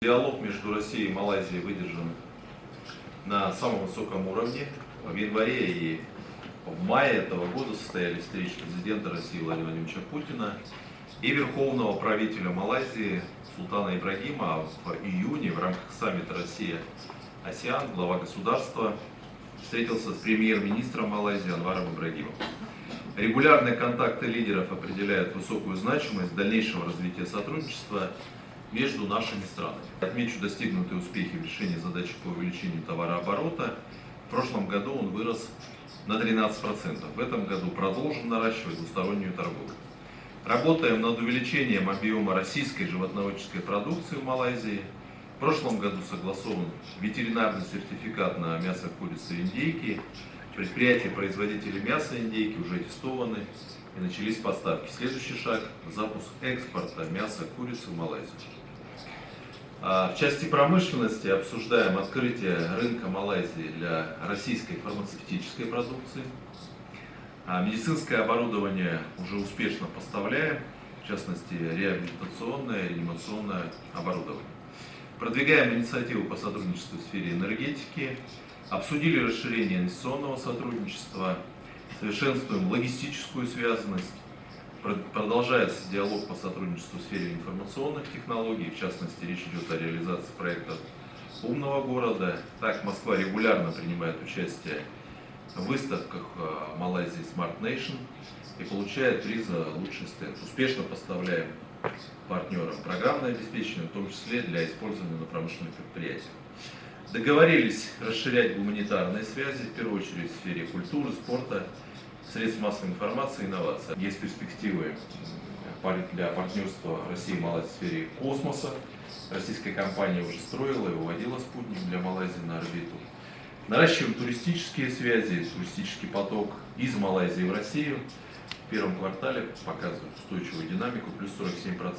Диалог между Россией и Малайзией выдержан на самом высоком уровне. В январе и в мае этого года состоялись встречи президента России Владимира Владимировича Путина и верховного правителя Малайзии Султана Ибрагима. А в июне в рамках саммита Россия-АСЕАН глава государства встретился с премьер-министром Малайзии Анваром Ибрагимом. Регулярные контакты лидеров определяют высокую значимость дальнейшего развития сотрудничества между нашими странами. Отмечу достигнутые успехи в решении задачи по увеличению товарооборота. В прошлом году он вырос на 13%. В этом году продолжим наращивать двустороннюю торговлю. Работаем над увеличением объема российской животноводческой продукции в Малайзии. В прошлом году согласован ветеринарный сертификат на мясо курицы и индейки. Предприятия-производители мяса и индейки уже аттестованы и начались поставки. Следующий шаг – запуск экспорта мяса курицы в Малайзию. В части промышленности обсуждаем открытие рынка Малайзии для российской фармацевтической продукции. Медицинское оборудование уже успешно поставляем, в частности реабилитационное и реанимационное оборудование. Продвигаем инициативу по сотрудничеству в сфере энергетики, обсудили расширение инвестиционного сотрудничества, совершенствуем логистическую связанность. Продолжается диалог по сотрудничеству в сфере информационных технологий, в частности, речь идет о реализации проекта умного города. Так, Москва регулярно принимает участие в выставках Малайзии Smart Nation и получает приз за лучший стенд. Успешно поставляем партнерам программное обеспечение, в том числе для использования на промышленных предприятиях. Договорились расширять гуманитарные связи, в первую очередь в сфере культуры, спорта, средств массовой информации и инноваций. Есть перспективы для партнерства России и Малайзии в сфере космоса. Российская компания уже строила и выводила спутник для Малайзии на орбиту. Наращиваем туристические связи, туристический поток из Малайзии в Россию. В первом квартале показывает устойчивую динамику, плюс 47%.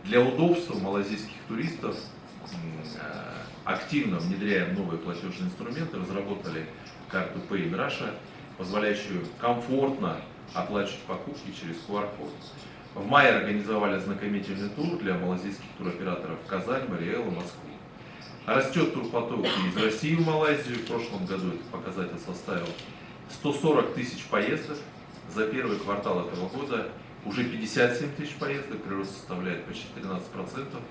Для удобства малайзийских туристов активно внедряем новые платежные инструменты, разработали карту Pay in Russia, позволяющую комфортно оплачивать покупки через QR-код. В мае организовали ознакомительный тур для малазийских туроператоров в Казань, Мариэл и Москву. Растет турпоток из России в Малайзию. В прошлом году этот показатель составил 140 тысяч поездок. За первый квартал этого года уже 57 тысяч поездок, прирост составляет почти 13%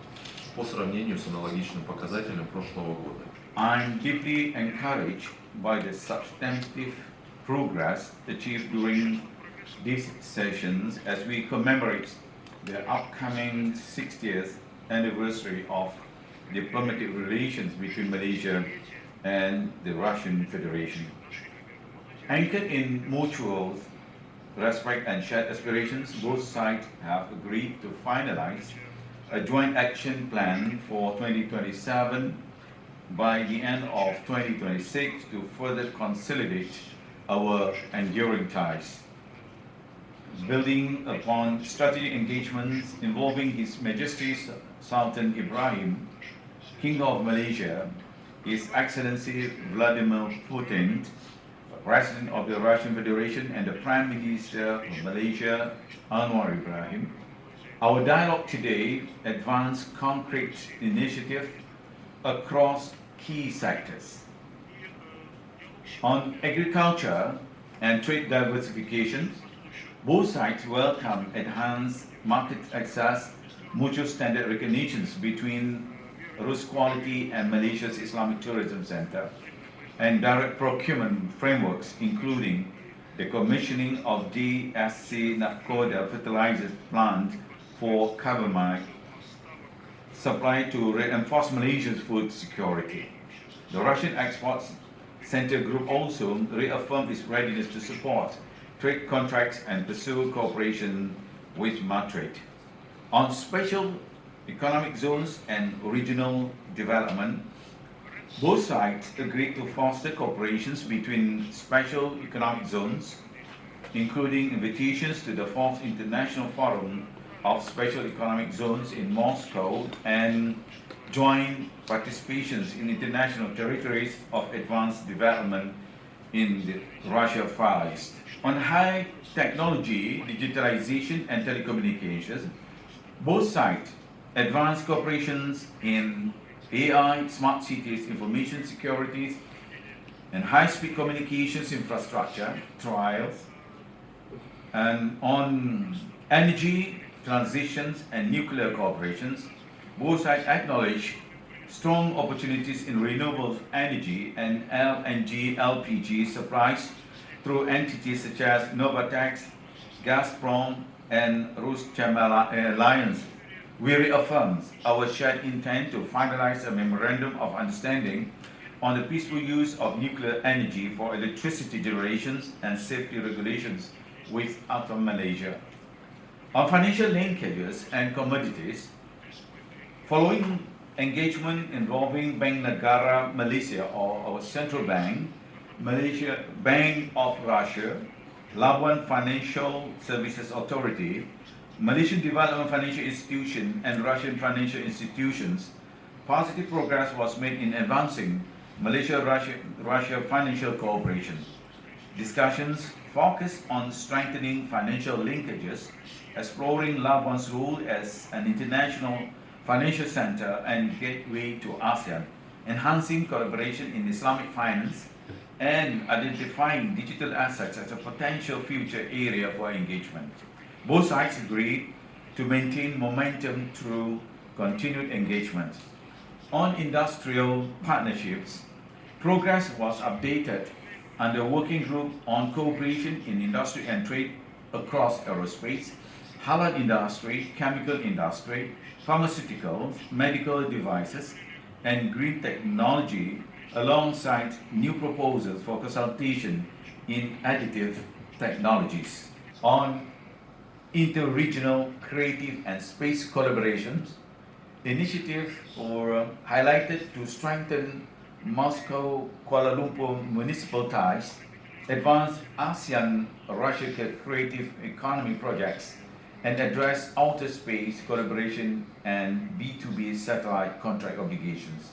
по сравнению с аналогичным показателем прошлого года. I'm deeply encouraged by the substantive progress achieved during these sessions as we commemorate the upcoming 60th anniversary of diplomatic relations between Malaysia and the Russian Federation. Anchored in mutual respect and shared aspirations, both sides have agreed to finalize a joint action plan for 2027 by the end of 2026 to further consolidate our enduring ties. Building upon strategic engagements involving His Majesty Sultan Ibrahim, King of Malaysia, His Excellency Vladimir Putin, President of the Russian Federation, and the Prime Minister of Malaysia, Anwar Ibrahim, our dialogue today advanced concrete initiatives across key sectors. On agriculture and trade diversification, both sides welcome enhanced market access, mutual standard recognitions between Rus Quality and Malaysia's Islamic Tourism Center, and direct procurement frameworks, including the commissioning of DSC Nakoda fertilizer plant for carbamide supply to reinforce Malaysia's food security. The Russian Exports Center Group also reaffirmed its readiness to support trade contracts and pursue cooperation with Madrid. On special economic zones and regional development, both sides agreed to foster cooperations between special economic zones, including invitations to the 4th International Forum of Special Economic Zones in Moscow and joint participations in international territories of advanced development in the Russia Far East. On high technology, digitalization and telecommunications, both sides advanced cooperations in AI, smart cities, information securities, and high-speed communications infrastructure trials, and on energy transitions and nuclear cooperations. Both sides acknowledge strong opportunities in renewable energy and LNG, LPG supplies through entities such as Novatex, Gazprom, and Russia Malaysia. We reaffirm our shared intent to finalize a memorandum of understanding on the peaceful use of nuclear energy for electricity generations and safety regulations with Malaysia. On financial linkages and commodities, following engagement involving Bank Negara Malaysia or our central bank, Malaysia Bank of Russia, Labuan Financial Services Authority, Malaysian Development Financial Institution, and Russian financial institutions, positive progress was made in advancing Malaysia-Russia financial cooperation. Discussions focused on strengthening financial linkages, exploring Labuan's role as an international financial center and gateway to ASEAN, enhancing collaboration in Islamic finance, and identifying digital assets as a potential future area for engagement. Both sides agreed to maintain momentum through continued engagement. On industrial partnerships, progress was updated under Working Group on Cooperation in Industry and Trade across aerospace, halal industry, chemical industry, pharmaceuticals, medical devices, and green technology, alongside new proposals for consultation in additive technologies. On interregional creative and space collaborations, initiatives were highlighted to strengthen Moscow-Kuala Lumpur municipal ties, advance ASEAN-Russia creative economy projects, and address outer space collaboration and B2B satellite contract obligations.